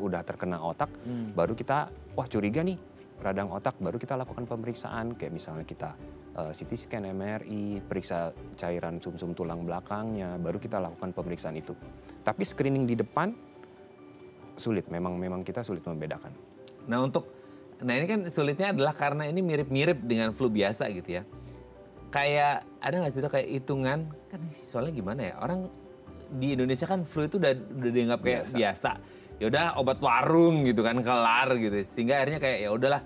udah terkena otak, baru kita wah curiga nih radang otak, baru kita lakukan pemeriksaan kayak misalnya kita CT scan, MRI, periksa cairan sumsum tulang belakangnya, baru kita lakukan pemeriksaan itu. Tapi screening di depan sulit, memang kita sulit membedakan. Nah ini kan sulitnya adalah karena ini mirip-mirip dengan flu biasa gitu ya. Kayak ada nggak sih kayak hitungan kan soalnya gimana ya, orang di Indonesia kan flu itu udah dianggap kayak biasa. Ya udah obat warung gitu kan, kelar gitu. Sehingga akhirnya kayak ya udahlah.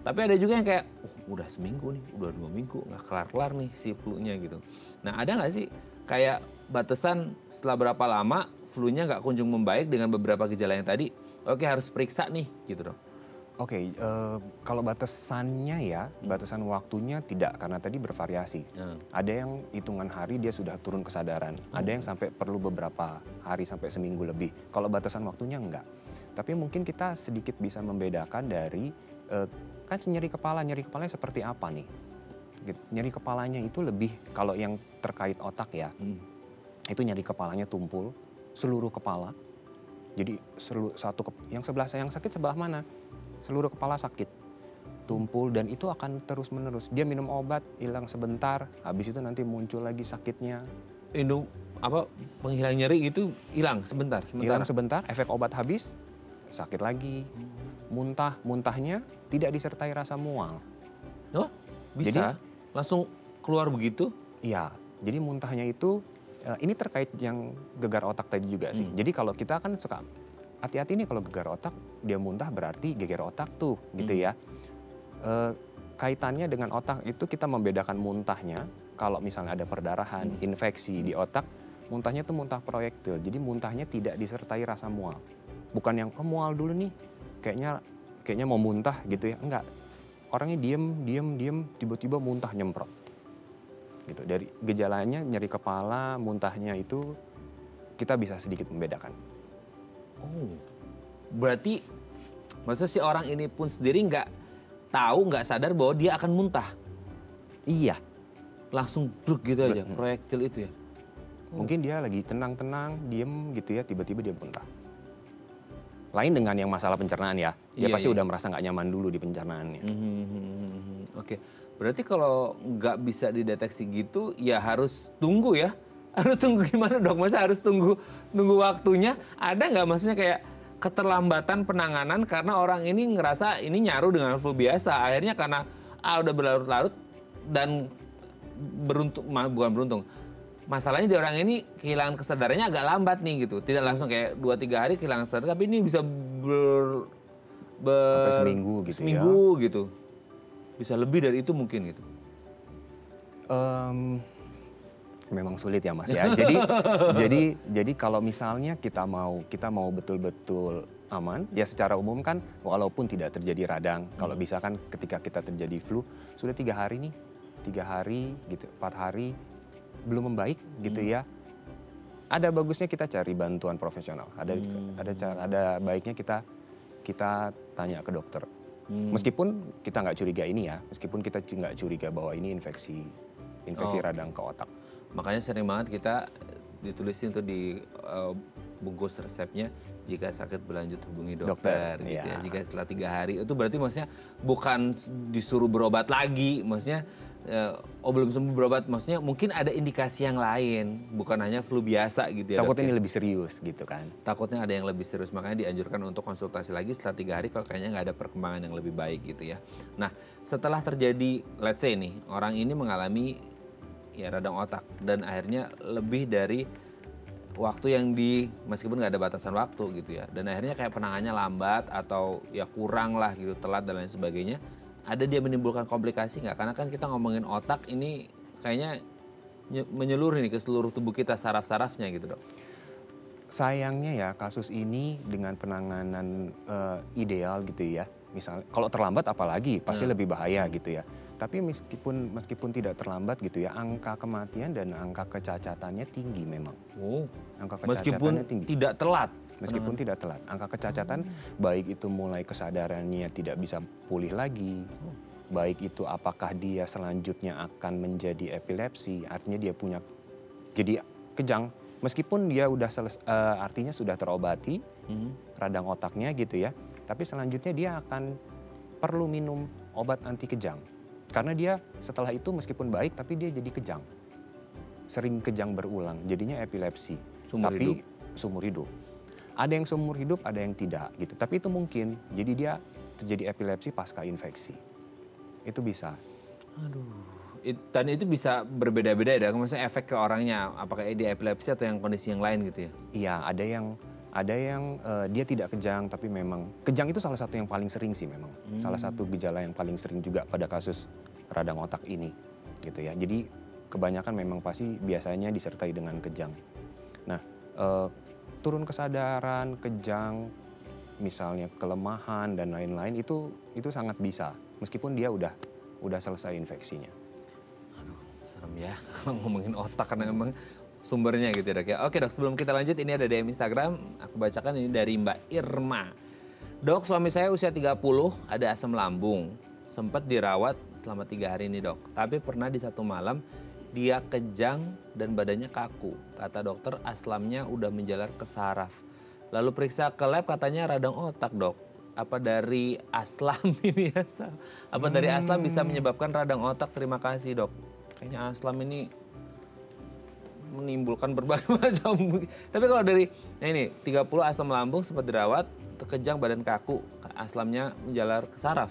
Tapi ada juga yang kayak udah seminggu nih, udah 2 minggu nggak kelar-kelar nih si flu-nya gitu. Nah ada nggak sih kayak batasan setelah berapa lama flu-nya nggak kunjung membaik dengan beberapa gejala yang tadi? Oke harus periksa nih gitu dong. Oke, kalau batasannya ya, batasan waktunya tidak, karena tadi bervariasi. Ada yang hitungan hari dia sudah turun kesadaran, ada yang sampai perlu beberapa hari sampai seminggu lebih. Kalau batasan waktunya enggak. Tapi mungkin kita sedikit bisa membedakan dari, kan nyeri kepalanya seperti apa nih? Nyeri kepalanya itu lebih, kalau yang terkait otak ya, itu nyeri kepalanya tumpul, seluruh kepala. Jadi yang sakit sebelah mana? Seluruh kepala sakit, tumpul, dan itu akan terus menerus. Dia minum obat, hilang sebentar, habis itu nanti muncul lagi sakitnya. Penghilang nyeri itu hilang sebentar. Hilang sebentar, efek obat habis, sakit lagi. Muntahnya tidak disertai rasa mual. Oh, bisa? Jadi, langsung keluar begitu? Iya, jadi muntahnya itu, ini terkait yang gegar otak tadi juga sih. Jadi kalau kita kan suka hati-hati nih kalau gegar otak, dia muntah berarti geger otak tuh gitu ya. Kaitannya dengan otak itu kita membedakan muntahnya, kalau misalnya ada perdarahan, infeksi di otak, muntahnya tuh muntah proyektil. Jadi muntahnya tidak disertai rasa mual. Bukan yang mual dulu nih, kayaknya mau muntah gitu ya. Enggak, orangnya diem, tiba-tiba muntah nyemprot. Gitu. Dari gejalanya nyeri kepala, muntahnya itu kita bisa sedikit membedakan. Oh, berarti maksudnya si orang ini pun sendiri nggak sadar bahwa dia akan muntah? Iya. Langsung bruk gitu aja, proyektil itu ya? Mungkin dia lagi tenang-tenang, diem gitu ya, tiba-tiba dia muntah. Lain dengan yang masalah pencernaan ya, dia pasti udah merasa nggak nyaman dulu di pencernaannya. Oke, berarti kalau nggak bisa dideteksi gitu, ya harus tunggu ya? Harus tunggu gimana dok? Masa harus tunggu waktunya? Ada nggak maksudnya kayak keterlambatan penanganan karena orang ini ngerasa ini nyaru dengan flu biasa. Akhirnya karena udah berlarut-larut dan bukan beruntung. Masalahnya di orang ini kehilangan kesadarannya agak lambat nih gitu. Tidak langsung kayak 2-3 hari kehilangan kesadaran, tapi ini bisa sampai seminggu gitu gitu. Bisa lebih dari itu mungkin gitu. Memang sulit ya Mas ya. Jadi kalau misalnya kita mau betul-betul aman, ya secara umum kan walaupun tidak terjadi radang, kalau bisa kan ketika kita terjadi flu sudah 3 hari nih, 3 hari gitu, 4 hari belum membaik gitu ya. Ada bagusnya kita cari bantuan profesional. Ada baiknya kita tanya ke dokter. Meskipun kita nggak curiga ini ya, meskipun kita nggak curiga bahwa ini infeksi radang ke otak. Makanya sering banget kita ditulisin tuh di bungkus resepnya, jika sakit berlanjut hubungi dokter gitu ya. Jika setelah 3 hari itu berarti maksudnya bukan disuruh berobat lagi, maksudnya belum sembuh berobat, maksudnya mungkin ada indikasi yang lain, bukan hanya flu biasa gitu ya. Takutnya ini lebih serius gitu kan. Takutnya ada yang lebih serius, makanya dianjurkan untuk konsultasi lagi setelah 3 hari kalau kayaknya nggak ada perkembangan yang lebih baik gitu ya. Nah setelah terjadi, let's say nih, orang ini mengalami ya radang otak dan akhirnya lebih dari waktu yang meskipun nggak ada batasan waktu gitu ya, dan akhirnya kayak penanganannya lambat atau ya kurang lah gitu, telat dan lain sebagainya, ada dia menimbulkan komplikasi nggak? Karena kan kita ngomongin otak ini kayaknya menyeluruh nih ke seluruh tubuh kita, saraf-sarafnya gitu dok. Sayangnya ya kasus ini dengan penanganan ideal gitu ya, misalnya kalau terlambat apalagi pasti lebih bahaya gitu ya. Tapi meskipun tidak terlambat gitu ya, angka kematian dan angka kecacatannya tinggi memang. Angka kecacatannya meskipun tinggi. Tidak telat? meskipun tidak telat. Angka kecacatan baik itu mulai kesadarannya tidak bisa pulih lagi, baik itu apakah dia selanjutnya akan menjadi epilepsi, artinya dia punya jadi kejang, meskipun dia udah artinya sudah terobati radang otaknya gitu ya, tapi selanjutnya dia akan perlu minum obat anti kejang. Karena dia setelah itu meskipun baik tapi dia jadi kejang. Sering kejang berulang, jadinya epilepsi. Seumur hidup. Ada yang seumur hidup, ada yang tidak gitu. Tapi itu mungkin, jadi dia terjadi epilepsi pasca infeksi. Itu bisa. Aduh. Dan itu bisa berbeda-beda ya, maksudnya efek ke orangnya, apakah dia epilepsi atau yang kondisi yang lain gitu ya? Iya, ada yang dia tidak kejang, tapi memang kejang itu salah satu yang paling sering sih memang. Salah satu gejala yang paling sering juga pada kasus radang otak ini, gitu ya. Jadi kebanyakan memang pasti biasanya disertai dengan kejang. Nah, turun kesadaran, kejang, misalnya kelemahan dan lain-lain itu sangat bisa, meskipun dia udah selesai infeksinya. Aduh, serem ya kalau ngomongin otak karena memang sumbernya gitu ya, Dok ya. Oke, Dok, sebelum kita lanjut ini ada DM Instagram, aku bacakan ini dari Mbak Irma. Dok, suami saya usia 30, ada asam lambung. Sempat dirawat selama 3 hari ini, Dok. Tapi pernah di satu malam dia kejang dan badannya kaku. Kata dokter aslamnya udah menjalar ke saraf. Lalu periksa ke lab katanya radang otak, Dok. Apa dari aslam ini ya? Apa dari aslam bisa menyebabkan radang otak? Terima kasih, Dok. Kayaknya aslam ini menimbulkan berbagai macam. Tapi kalau dari, nah ini 30 asam lambung sempat dirawat, kejang badan kaku, aslamnya menjalar ke saraf.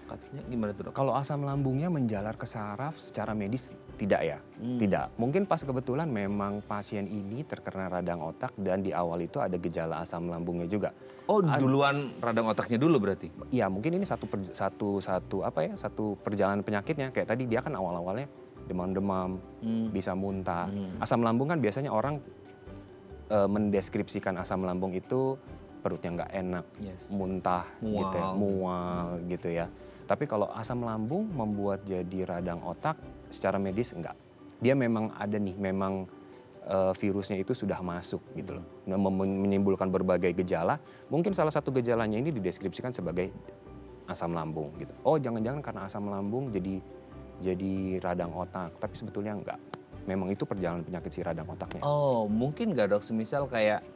Katanya gimana tuh, Dok? Kalau asam lambungnya menjalar ke saraf secara medis tidak ya, tidak. Mungkin pas kebetulan memang pasien ini terkena radang otak dan di awal itu ada gejala asam lambungnya juga. Oh, duluan radang otaknya dulu berarti? Iya, mungkin ini satu perjalanan penyakitnya. Kayak tadi dia kan awal-awalnya demam-demam, bisa muntah. Asam lambung kan biasanya orang mendeskripsikan asam lambung itu perutnya nggak enak, muntah, gitu ya, mual gitu ya. Tapi kalau asam lambung membuat jadi radang otak, secara medis enggak. Dia memang ada nih, memang virusnya itu sudah masuk gitu loh. Menimbulkan berbagai gejala. Mungkin salah satu gejalanya ini dideskripsikan sebagai asam lambung gitu. Oh, jangan-jangan karena asam lambung jadi radang otak, tapi sebetulnya enggak. Memang itu perjalanan penyakit si radang otaknya. Oh, mungkin nggak, Dok, semisal kayak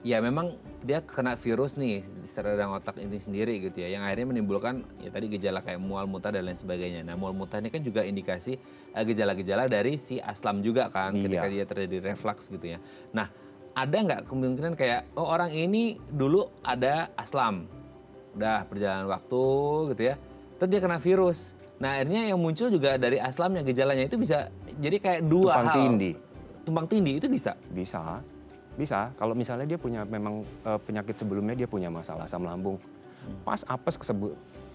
ya memang dia kena virus nih di radang otak ini sendiri gitu ya, yang akhirnya menimbulkan ya tadi gejala kayak mual muntah dan lain sebagainya. Nah, mual muntah ini kan juga indikasi gejala-gejala dari si aslam juga kan, ketika dia terjadi reflux gitu ya. Nah, ada nggak kemungkinan kayak oh orang ini dulu ada aslam, udah perjalanan waktu gitu ya, terus dia kena virus. Nah, akhirnya yang muncul juga dari aslamnya, gejalanya itu bisa jadi kayak dua hal. Tumpang tindih itu bisa? Bisa, kalau misalnya dia punya memang penyakit sebelumnya, dia punya masalah asam lambung. Pas apes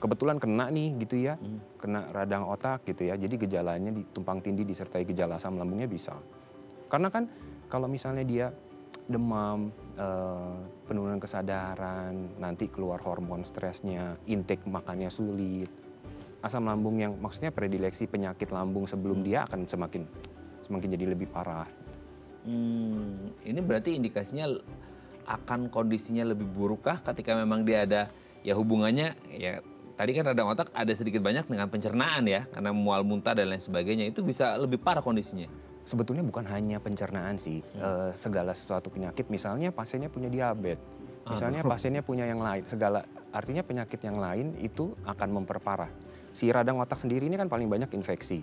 kebetulan kena nih gitu ya, kena radang otak gitu ya. Jadi gejalanya tumpang tindih disertai gejala asam lambungnya bisa. Karena kan kalau misalnya dia demam, penurunan kesadaran, nanti keluar hormon stresnya, intake makannya sulit. Asam lambung yang maksudnya predileksi penyakit lambung sebelum dia akan semakin jadi lebih parah. Ini berarti indikasinya akan kondisinya lebih burukkah ketika memang dia ada ya hubungannya ya tadi kan radang otak ada sedikit banyak dengan pencernaan ya, karena mual muntah dan lain sebagainya, itu bisa lebih parah kondisinya? Sebetulnya bukan hanya pencernaan sih, segala sesuatu penyakit, misalnya pasiennya punya diabetes, misalnya pasiennya punya yang lain, artinya penyakit yang lain itu akan memperparah. Si radang otak sendiri ini kan paling banyak infeksi.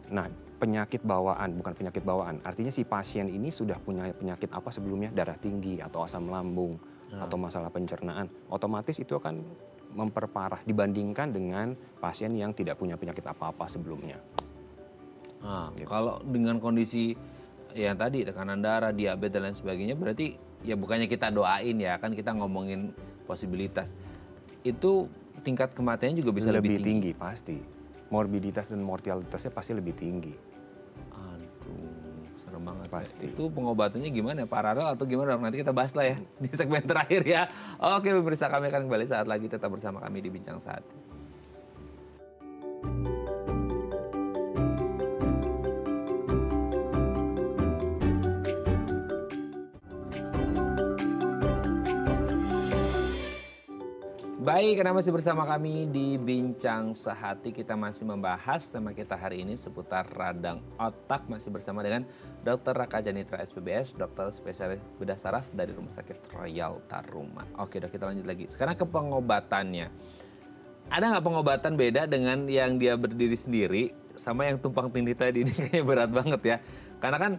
Nah, penyakit bawaan, bukan penyakit bawaan, artinya si pasien ini sudah punya penyakit apa sebelumnya, darah tinggi atau asam lambung atau masalah pencernaan, otomatis itu akan memperparah dibandingkan dengan pasien yang tidak punya penyakit apa-apa sebelumnya. Gitu. Kalau dengan kondisi yang tadi tekanan darah, diabetes dan lain sebagainya, berarti ya bukannya kita doain ya, kan kita ngomongin posibilitas. Itu tingkat kematiannya juga bisa lebih tinggi. Pasti. Morbiditas dan mortalitasnya pasti lebih tinggi. Aduh, serem banget. Pasti. Itu pengobatannya gimana ya? Paralel atau gimana? Nanti kita bahas lah ya di segmen terakhir ya. Oke, pemirsa, kami akan kembali saat lagi, tetap bersama kami di Bincang Saat. Baik, karena masih bersama kami di Bincang Sehati, kita masih membahas tema kita hari ini seputar radang otak. Masih bersama dengan Dr. Raka Janitra SPBS, dokter spesialis bedah saraf dari Rumah Sakit Royal Taruma. Oke dok, kita lanjut lagi. Sekarang ke pengobatannya. Ada nggak pengobatan beda dengan yang dia berdiri sendiri sama yang tumpang tindih tadi? Ini kayaknya berat banget ya. Karena kan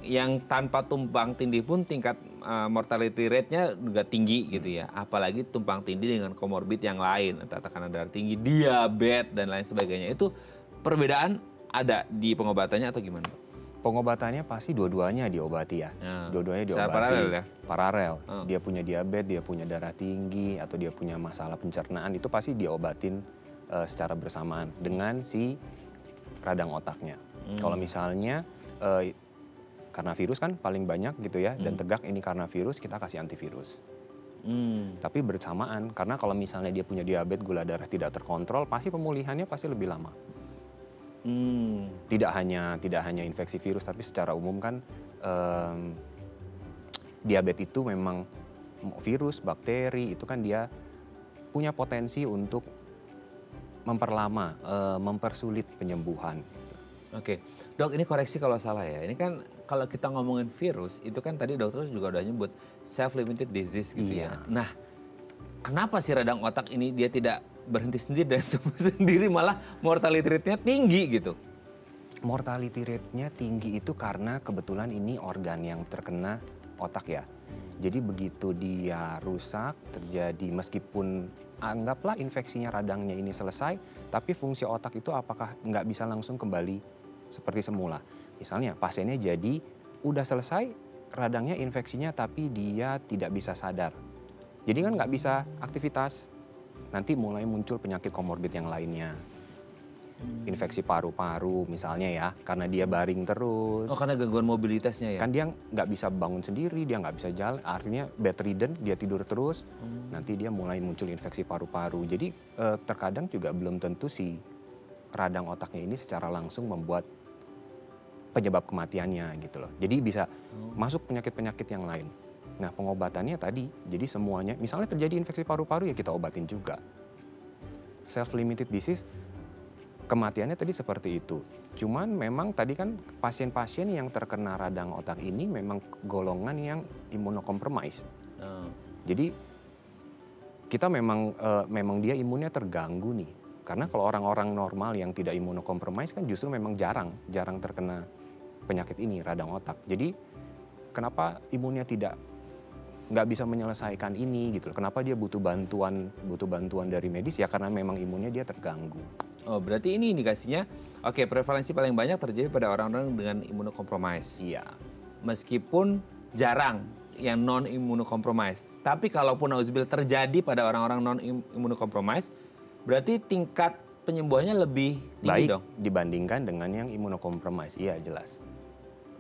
yang tanpa tumpang tindih pun tingkat mortality rate-nya juga tinggi gitu ya. Apalagi tumpang tindih dengan komorbid yang lain, entah tekanan darah tinggi, diabetes dan lain sebagainya. Itu perbedaan ada di pengobatannya atau gimana? Pengobatannya pasti dua-duanya diobati ya. Dua-duanya diobati. Paralel ya? Paralel. Dia punya diabetes, dia punya darah tinggi, atau dia punya masalah pencernaan, itu pasti diobatin secara bersamaan dengan si radang otaknya. Kalau misalnya karena virus kan paling banyak gitu ya, dan tegak ini karena virus, kita kasih antivirus. Tapi bersamaan, karena kalau misalnya dia punya diabetes, gula darah tidak terkontrol, pasti pemulihannya pasti lebih lama. Tidak hanya infeksi virus, tapi secara umum kan diabetes itu memang virus, bakteri, itu kan dia punya potensi untuk memperlama, mempersulit penyembuhan. Oke, dok ini koreksi kalau salah ya. Ini kan kalau kita ngomongin virus, itu kan tadi dokter juga udah nyebut self-limited disease gitu ya. Nah, kenapa sih radang otak ini dia tidak berhenti sendiri dan sembuh sendiri, malah mortality rate-nya tinggi gitu? Mortality rate-nya tinggi itu karena kebetulan ini organ yang terkena otak ya. Jadi begitu dia rusak, terjadi meskipun anggaplah infeksinya radangnya ini selesai, tapi fungsi otak itu apakah nggak bisa langsung kembali seperti semula. Misalnya pasiennya jadi udah selesai radangnya infeksinya tapi dia tidak bisa sadar. Jadi kan nggak bisa aktivitas. Nanti mulai muncul penyakit komorbid yang lainnya. Infeksi paru-paru misalnya ya, karena dia baring terus. Oh, karena gangguan mobilitasnya ya? Kan dia nggak bisa bangun sendiri, dia nggak bisa jalan, artinya bedridden, dia tidur terus. Nanti dia mulai muncul infeksi paru-paru. Jadi terkadang juga belum tentu si radang otaknya ini secara langsung membuat penyebab kematiannya gitu loh. Jadi bisa masuk penyakit-penyakit yang lain. Nah pengobatannya tadi, jadi semuanya, misalnya terjadi infeksi paru-paru ya kita obatin juga. Self-limited disease, kematiannya tadi seperti itu. Cuman memang tadi kan pasien-pasien yang terkena radang otak ini memang golongan yang immunocompromised. Jadi kita memang dia imunnya terganggu nih. Karena kalau orang-orang normal yang tidak immunocompromised kan justru memang jarang terkena penyakit ini, radang otak. Jadi kenapa imunnya nggak bisa menyelesaikan ini gitu? Kenapa dia butuh bantuan dari medis? Ya karena memang imunnya dia terganggu. Oh berarti ini indikasinya, oke prevalensi paling banyak terjadi pada orang-orang dengan immunocompromised. Iya. Meskipun jarang yang non immunocompromised. Tapi kalaupun nauzubillah terjadi pada orang-orang non immunocompromised, berarti tingkat penyembuhannya lebih tinggi dong? Dibandingkan dengan yang immunocompromised, iya jelas.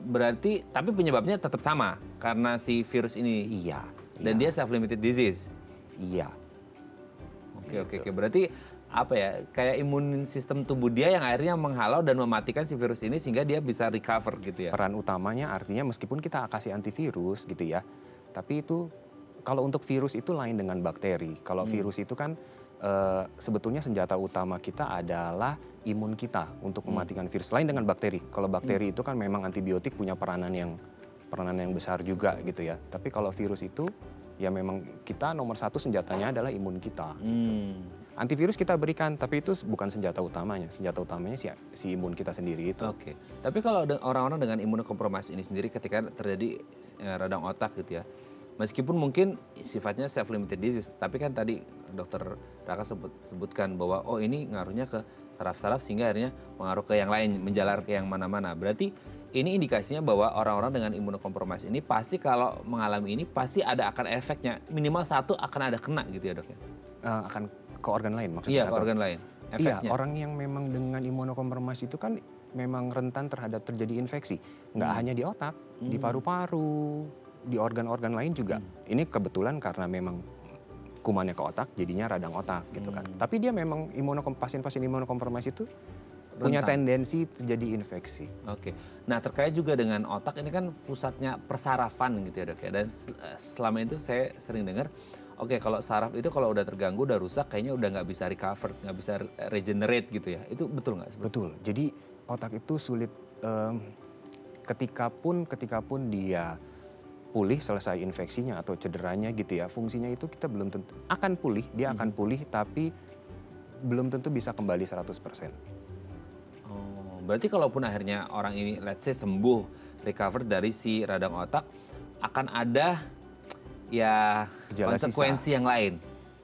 Berarti, tapi penyebabnya tetap sama karena si virus ini. Iya. Dan dia self-limited disease. Iya. Oke. Berarti apa ya? Kayak imun sistem tubuh dia yang akhirnya menghalau dan mematikan si virus ini sehingga dia bisa recover gitu ya. Peran utamanya artinya meskipun kita kasih antivirus gitu ya, tapi itu kalau untuk virus itu lain dengan bakteri. Kalau virus itu kan sebetulnya senjata utama kita adalah imun kita untuk mematikan virus. Lain dengan bakteri. Kalau bakteri itu kan memang antibiotik punya peranan yang besar juga gitu ya. Tapi kalau virus itu ya memang kita nomor satu senjatanya adalah imun kita. Antivirus kita berikan, tapi itu bukan senjata utamanya. Senjata utamanya si imun kita sendiri itu. Oke. Tapi kalau orang-orang dengan imunocompromised ini sendiri ketika terjadi radang otak gitu ya, meskipun mungkin sifatnya self-limited disease, tapi kan tadi dokter Raka sebutkan bahwa oh ini ngaruhnya ke saraf-saraf sehingga akhirnya mengaruh ke yang lain, menjalar ke yang mana-mana. Berarti ini indikasinya bahwa orang-orang dengan imunocompromised ini pasti kalau mengalami ini pasti akan efeknya. Minimal satu akan ada kena gitu ya dok ya? Akan ke organ lain maksudnya? Iya, ke organ lain. Efeknya. Iya, orang yang memang dengan imunocompromised itu kan memang rentan terhadap terjadi infeksi. Nggak hanya di otak, di paru-paru, di organ-organ lain juga. Ini kebetulan karena memang kumannya ke otak, jadinya radang otak gitu kan. Tapi dia memang pasien-pasien imunocompromised itu punya tendensi terjadi infeksi. Oke. Nah terkait juga dengan otak ini kan pusatnya persarafan gitu ya dok ya. Dan selama itu saya sering dengar oke kalau saraf itu kalau udah terganggu, udah rusak, kayaknya udah nggak bisa recover, nggak bisa regenerate gitu ya. Itu betul nggak? Betul. Jadi otak itu sulit ketika pun dia pulih selesai infeksinya atau cederanya gitu ya, fungsinya itu kita belum tentu akan pulih, dia akan pulih tapi belum tentu bisa kembali 100%. Oh, berarti kalaupun akhirnya orang ini let's say sembuh, recover dari si radang otak, akan ada ya Gejala konsekuensi sisa. yang lain,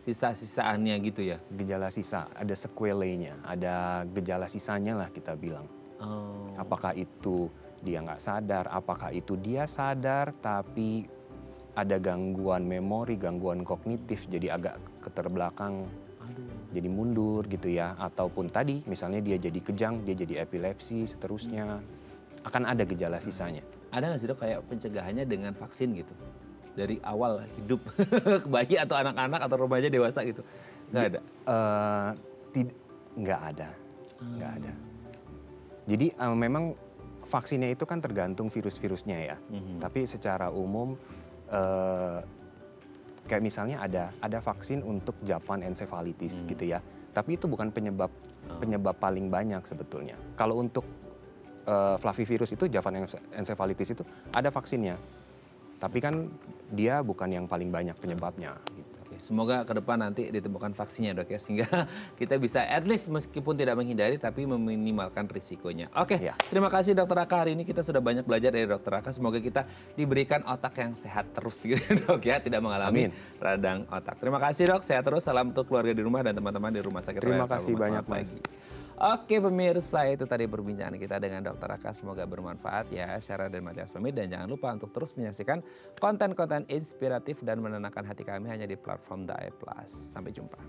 sisa-sisaannya gitu ya? Gejala sisa, ada sequelae-nya, ada gejala sisanya lah kita bilang. Oh. Apakah itu dia nggak sadar, apakah itu dia sadar tapi ada gangguan memori, gangguan kognitif jadi agak keterbelakang, jadi mundur gitu ya. Ataupun tadi misalnya dia jadi kejang, dia jadi epilepsi, seterusnya. Akan ada gejala sisanya. Ada nggak sih dok kayak pencegahannya dengan vaksin gitu? Dari awal hidup bayi atau anak-anak atau remaja dewasa gitu? Nggak ada? Nggak ada. Nggak ada. Jadi memang vaksinnya itu kan tergantung virus-virusnya ya. Tapi secara umum kayak misalnya ada vaksin untuk Japan encephalitis gitu ya. Tapi itu bukan penyebab paling banyak sebetulnya. Kalau untuk flavivirus itu Japan encephalitis itu ada vaksinnya. Tapi kan dia bukan yang paling banyak penyebabnya gitu. Semoga ke depan nanti ditemukan vaksinnya dok ya, sehingga kita bisa at least meskipun tidak menghindari tapi meminimalkan risikonya. Oke, Ya. Terima kasih dokter Raka, hari ini kita sudah banyak belajar dari dokter Raka. Semoga kita diberikan otak yang sehat terus gitu dok ya, tidak mengalami radang otak. Terima kasih dok, sehat terus, salam untuk keluarga di rumah dan teman-teman di rumah sakit. Terima kasih banyak Mas. Oke pemirsa, itu tadi perbincangan kita dengan Dr. Raka. Semoga bermanfaat ya. Saya Raden Matias pamit dan jangan lupa untuk terus menyaksikan konten-konten inspiratif dan menenangkan hati kami hanya di platform The Eye Plus. Sampai jumpa.